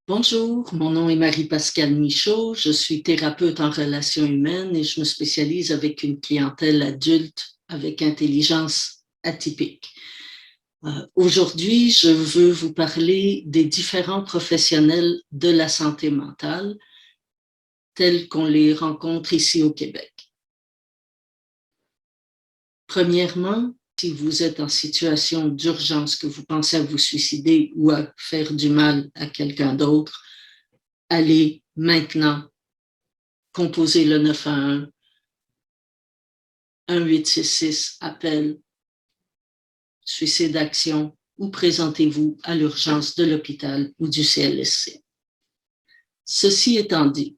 Bonjour, mon nom est Marie-Pascale Michaud, je suis thérapeute en relations humaines et je me spécialise avec une clientèle adulte avec intelligence atypique. Aujourd'hui, je veux vous parler des différents professionnels de la santé mentale tels qu'on les rencontre ici au Québec. Premièrement, si vous êtes en situation d'urgence, que vous pensez à vous suicider ou à faire du mal à quelqu'un d'autre, allez maintenant composer le 911, 1866, appel, suicide d'action ou présentez-vous à l'urgence de l'hôpital ou du CLSC. Ceci étant dit,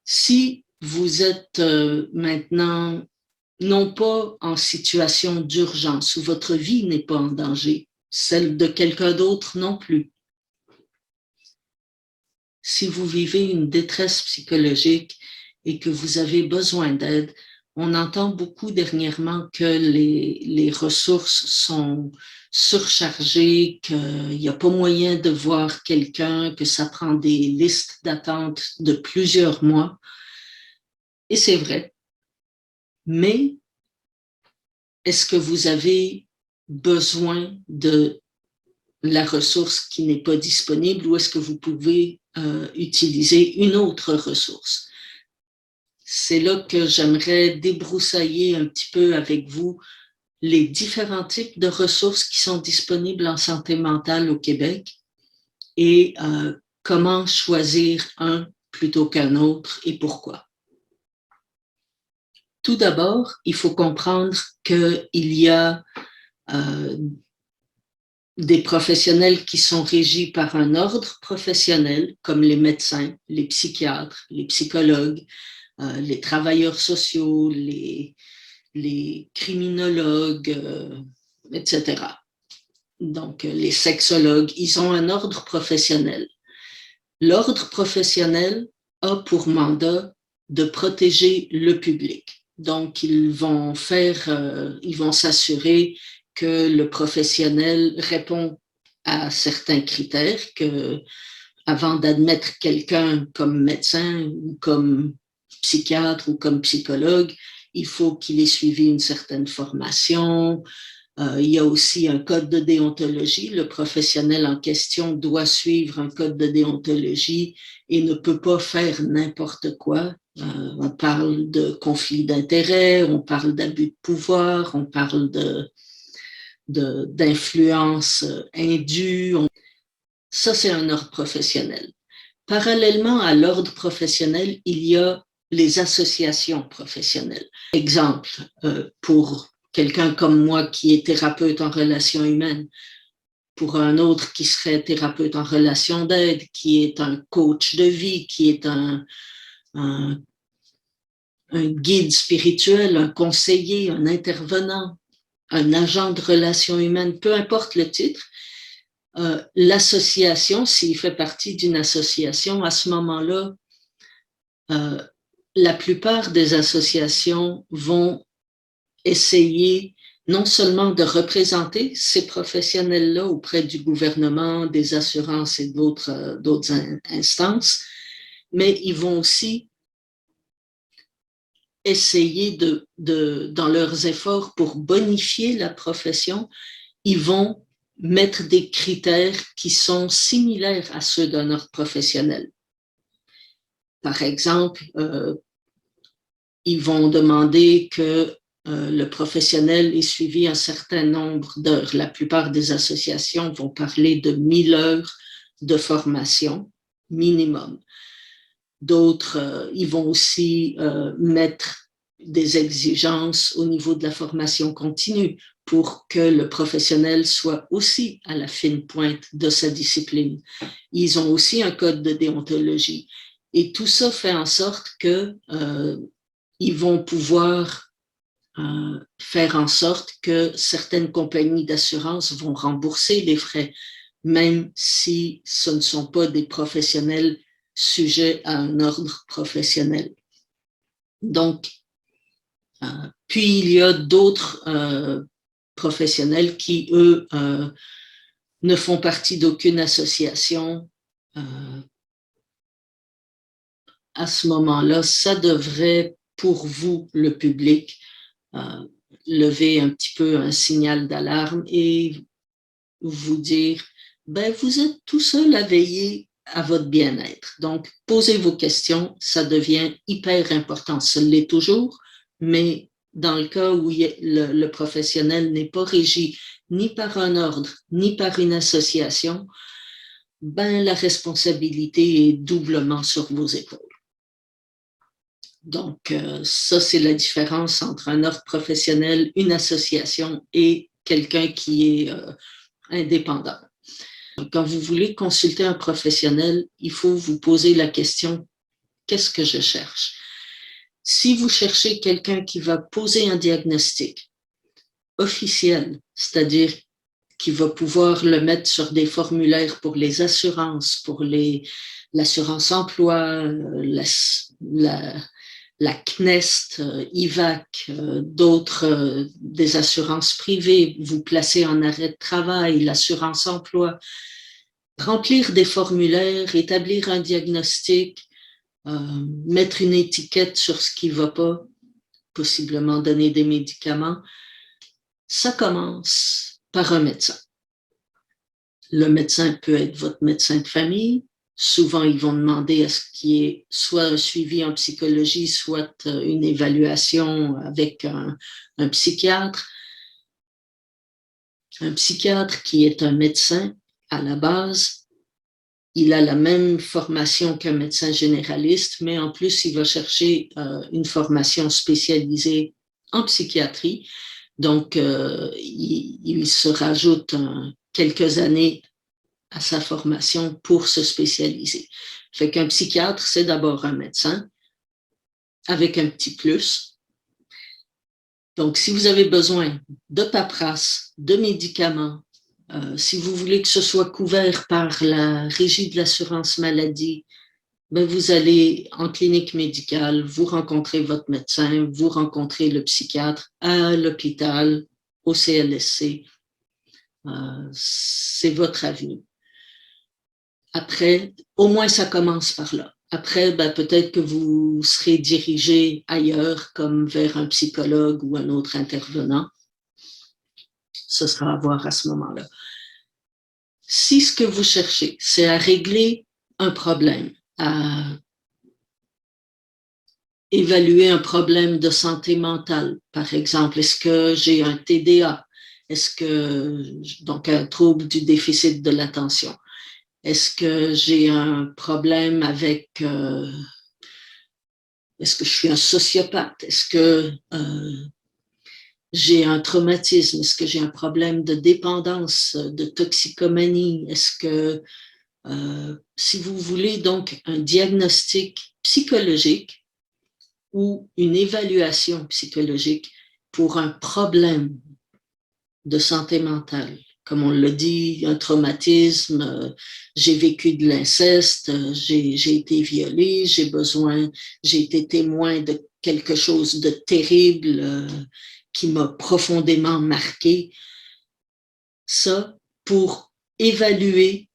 si vous êtes maintenant non pas en situation d'urgence où votre vie n'est pas en danger, celle de quelqu'un d'autre non plus, si vous vivez une détresse psychologique et que vous avez besoin d'aide, on entend beaucoup dernièrement que les ressources sont surchargées, qu'il n'y a pas moyen de voir quelqu'un, que ça prend des listes d'attente de plusieurs mois. Et c'est vrai. Mais est-ce que vous avez besoin de la ressource qui n'est pas disponible ou est-ce que vous pouvez utiliser une autre ressource? C'est là que j'aimerais débroussailler un petit peu avec vous les différents types de ressources qui sont disponibles en santé mentale au Québec et comment choisir un plutôt qu'un autre et pourquoi. Tout d'abord, il faut comprendre qu'il y a des professionnels qui sont régis par un ordre professionnel, comme les médecins, les psychiatres, les psychologues, les travailleurs sociaux, les criminologues, etc. Donc, les sexologues, ils ont un ordre professionnel. L'ordre professionnel a pour mandat de protéger le public. Donc, ils vont s'assurer que le professionnel répond à certains critères, que avant d'admettre quelqu'un comme médecin ou comme psychiatre ou comme psychologue, il faut qu'il ait suivi une certaine formation. Il y a aussi un code de déontologie. Le professionnel en question doit suivre un code de déontologie et ne peut pas faire n'importe quoi. On parle de conflit d'intérêts, on parle d'abus de pouvoir, on parle d'influence indue. Ça, c'est un ordre professionnel. Parallèlement à l'ordre professionnel, il y a les associations professionnelles. Exemple, pour quelqu'un comme moi qui est thérapeute en relations humaines, pour un autre qui serait thérapeute en relations d'aide, qui est un coach de vie, qui est un guide spirituel, un conseiller, un intervenant, un agent de relations humaines, peu importe le titre, l'association, s'il fait partie d'une association, à ce moment-là, la plupart des associations vont essayer non seulement de représenter ces professionnels-là auprès du gouvernement, des assurances et d'autres instances, mais ils vont aussi essayer dans leurs efforts pour bonifier la profession, ils vont mettre des critères qui sont similaires à ceux d'un ordre professionnel. Par exemple, ils vont demander que le professionnel ait suivi un certain nombre d'heures. La plupart des associations vont parler de 1000 heures de formation minimum. D'autres, ils vont aussi mettre des exigences au niveau de la formation continue pour que le professionnel soit aussi à la fine pointe de sa discipline. Ils ont aussi un code de déontologie. Et tout ça fait en sorte que ils vont pouvoir faire en sorte que certaines compagnies d'assurance vont rembourser les frais, même si ce ne sont pas des professionnels sujets à un ordre professionnel. Donc, puis il y a d'autres professionnels qui, eux, ne font partie d'aucune association, à ce moment-là, ça devrait, pour vous, le public, lever un petit peu un signal d'alarme et vous dire, ben, vous êtes tout seul à veiller à votre bien-être. Donc, posez vos questions, ça devient hyper important. Ce l'est toujours, mais dans le cas où le professionnel n'est pas régi ni par un ordre, ni par une association, ben, la responsabilité est doublement sur vos épaules. Donc, ça, c'est la différence entre un ordre professionnel, une association et quelqu'un qui est indépendant. Quand vous voulez consulter un professionnel, il faut vous poser la question, qu'est-ce que je cherche? Si vous cherchez quelqu'un qui va poser un diagnostic officiel, c'est-à-dire qui va pouvoir le mettre sur des formulaires pour les assurances, pour l'assurance emploi, la CNEST, IVAC, d'autres, des assurances privées, vous placez en arrêt de travail, l'assurance emploi, remplir des formulaires, établir un diagnostic, mettre une étiquette sur ce qui ne va pas, possiblement donner des médicaments, ça commence par un médecin. Le médecin peut être votre médecin de famille. Souvent, ils vont demander à ce qu'il y ait soit un suivi en psychologie, soit une évaluation avec un psychiatre. Un psychiatre qui est un médecin à la base, il a la même formation qu'un médecin généraliste, mais en plus, il va chercher une formation spécialisée en psychiatrie. Donc, il se rajoute quelques années à sa formation pour se spécialiser. Fait qu'un psychiatre, c'est d'abord un médecin avec un petit plus. Donc, si vous avez besoin de paperasse, de médicaments, si vous voulez que ce soit couvert par la Régie de l'assurance maladie, ben vous allez en clinique médicale, vous rencontrez votre médecin, vous rencontrez le psychiatre à l'hôpital, au CLSC. C'est votre avenue. Après, au moins ça commence par là. Après, ben, peut-être que vous serez dirigé ailleurs, comme vers un psychologue ou un autre intervenant. Ce sera à voir à ce moment-là. Si ce que vous cherchez, c'est à régler un problème, à évaluer un problème de santé mentale, par exemple, est-ce que j'ai un TDA? Est-ce que, donc un trouble du déficit de l'attention? Est-ce que j'ai un problème avec, est-ce que je suis un sociopathe? Est-ce que j'ai un traumatisme? Est-ce que j'ai un problème de dépendance, de toxicomanie? Est-ce que, si vous voulez donc un diagnostic psychologique ou une évaluation psychologique pour un problème de santé mentale, comme on le dit, un traumatisme, j'ai vécu de l'inceste, j'ai été violée, j'ai été témoin de quelque chose de terrible qui m'a profondément marqué. Ça, pour évaluer,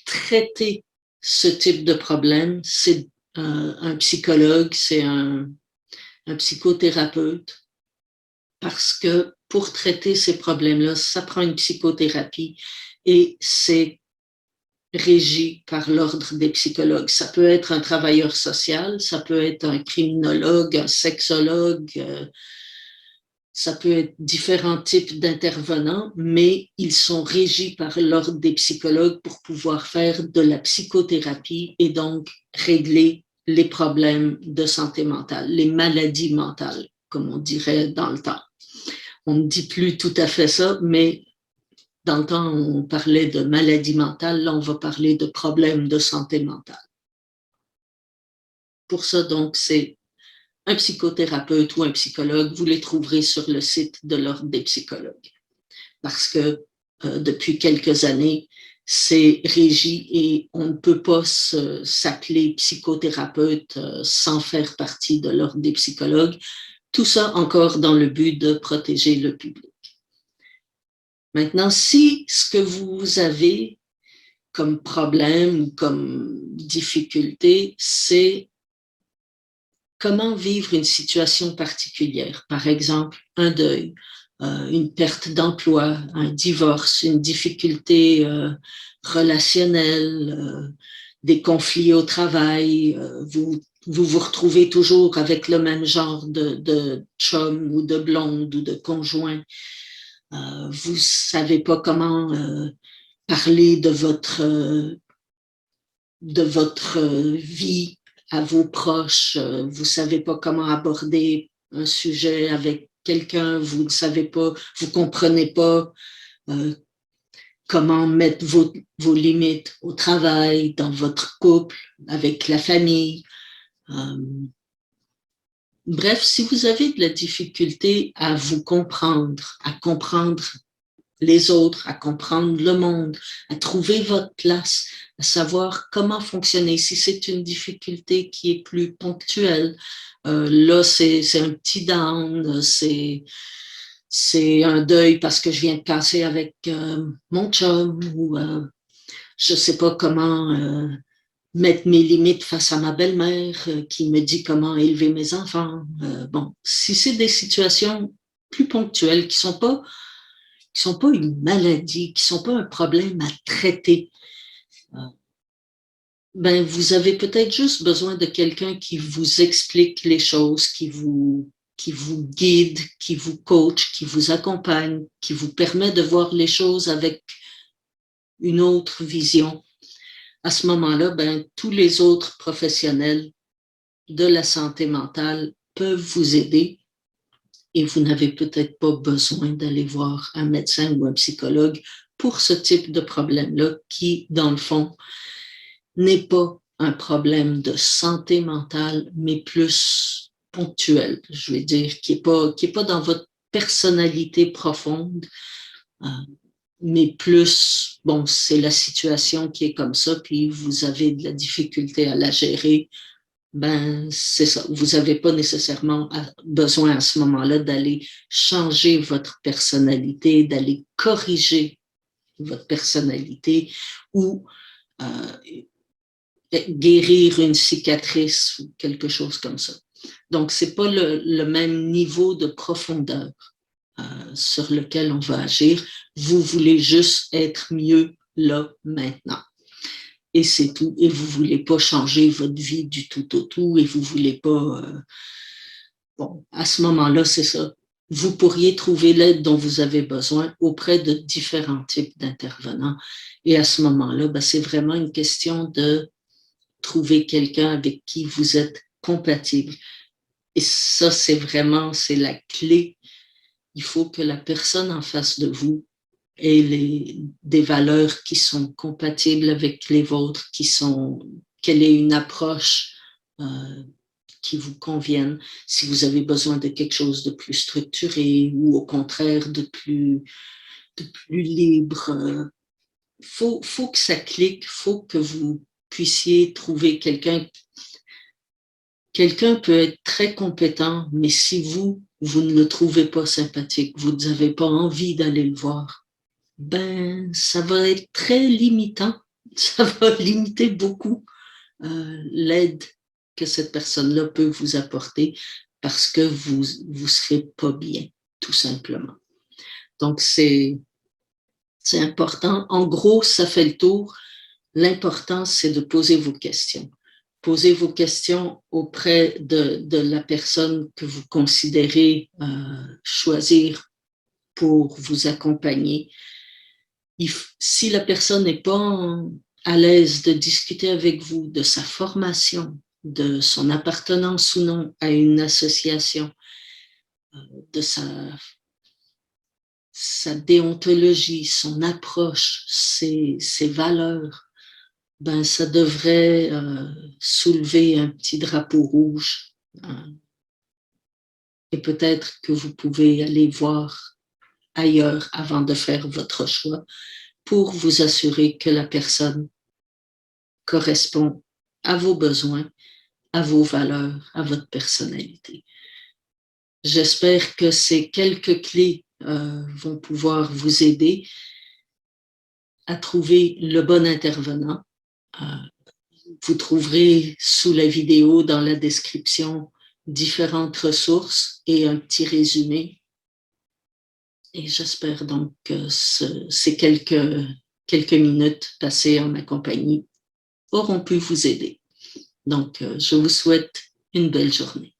traiter ce type de problème, c'est un psychologue, c'est un psychothérapeute, parce que pour traiter ces problèmes-là, ça prend une psychothérapie et c'est régi par l'ordre des psychologues. Ça peut être un travailleur social, ça peut être un criminologue, un sexologue, ça peut être différents types d'intervenants, mais ils sont régis par l'ordre des psychologues pour pouvoir faire de la psychothérapie et donc régler les problèmes de santé mentale, les maladies mentales, comme on dirait dans le temps. On ne dit plus tout à fait ça, mais dans le temps, on parlait de maladie mentale, là, on va parler de problèmes de santé mentale. Pour ça, donc, c'est un psychothérapeute ou un psychologue, vous les trouverez sur le site de l'Ordre des psychologues. Parce que depuis quelques années, c'est régi et on ne peut pas s'appeler psychothérapeute sans faire partie de l'Ordre des psychologues. Tout ça encore dans le but de protéger le public. Maintenant, si ce que vous avez comme problème ou comme difficulté, c'est comment vivre une situation particulière. Par exemple, un deuil, une perte d'emploi, un divorce, une difficulté relationnelle, des conflits au travail, vous retrouvez toujours avec le même genre de chum ou de blonde ou de conjoint. Vous savez pas comment parler de votre vie à vos proches. Vous savez pas comment aborder un sujet avec quelqu'un. Vous ne savez pas, vous comprenez pas euh, comment mettre vos limites au travail, dans votre couple, avec la famille. Euh, Bref, si vous avez de la difficulté à vous comprendre, à comprendre les autres, à comprendre le monde, à trouver votre place, à savoir comment fonctionner. Si c'est une difficulté qui est plus ponctuelle, là, c'est un petit down, c'est un deuil parce que je viens de casser avec mon chum ou je sais pas comment mettre mes limites face à ma belle-mère qui me dit comment élever mes enfants. Bon, si c'est des situations plus ponctuelles qui sont pas une maladie, qui sont pas un problème à traiter, ben vous avez peut-être juste besoin de quelqu'un qui vous explique les choses, qui vous guide, qui vous coach, qui vous accompagne, qui vous permet de voir les choses avec une autre vision. À ce moment-là, ben tous les autres professionnels de la santé mentale peuvent vous aider et vous n'avez peut-être pas besoin d'aller voir un médecin ou un psychologue pour ce type de problème-là qui, dans le fond, n'est pas un problème de santé mentale, mais plus ponctuel, je vais dire, qui est pas dans votre personnalité profonde, euh, mais plus, bon, c'est la situation qui est comme ça, puis vous avez de la difficulté à la gérer, ben c'est ça. Vous n'avez pas nécessairement besoin à ce moment-là d'aller changer votre personnalité, d'aller corriger votre personnalité ou guérir une cicatrice ou quelque chose comme ça. Donc, c'est pas le même niveau de profondeur sur lequel on va agir. Vous voulez juste être mieux là, maintenant. Et c'est tout. Et vous voulez pas changer votre vie du tout au tout et vous voulez pas... bon, à ce moment-là, c'est ça. Vous pourriez trouver l'aide dont vous avez besoin auprès de différents types d'intervenants. Et à ce moment-là, ben, c'est vraiment une question de trouver quelqu'un avec qui vous êtes compatible. Et ça, c'est vraiment, c'est la clé. Il faut que la personne en face de vous ait des valeurs qui sont compatibles avec les vôtres, qu'elle ait une approche qui vous convienne. Si vous avez besoin de quelque chose de plus structuré ou au contraire de plus libre, faut que ça clique, faut que vous puissiez trouver quelqu'un. Quelqu'un peut être très compétent, mais si vous ne le trouvez pas sympathique, vous n'avez pas envie d'aller le voir, ben, ça va être très limitant. Ça va limiter beaucoup l'aide que cette personne-là peut vous apporter parce que vous serez pas bien, tout simplement. Donc, c'est important. En gros, ça fait le tour. L'important, c'est de poser vos questions. Posez vos questions auprès de la personne que vous considérez choisir pour vous accompagner. Si la personne n'est pas à l'aise de discuter avec vous de sa formation, de son appartenance ou non à une association, de sa déontologie, son approche, ses valeurs, ben, ça devrait soulever un petit drapeau rouge. Et peut-être que vous pouvez aller voir ailleurs avant de faire votre choix pour vous assurer que la personne correspond à vos besoins, à vos valeurs, à votre personnalité. J'espère que ces quelques clés vont pouvoir vous aider. à trouver le bon intervenant. Vous trouverez sous la vidéo, dans la description, différentes ressources et un petit résumé. Et j'espère donc que ces quelques minutes passées en ma compagnie auront pu vous aider. Donc, je vous souhaite une belle journée.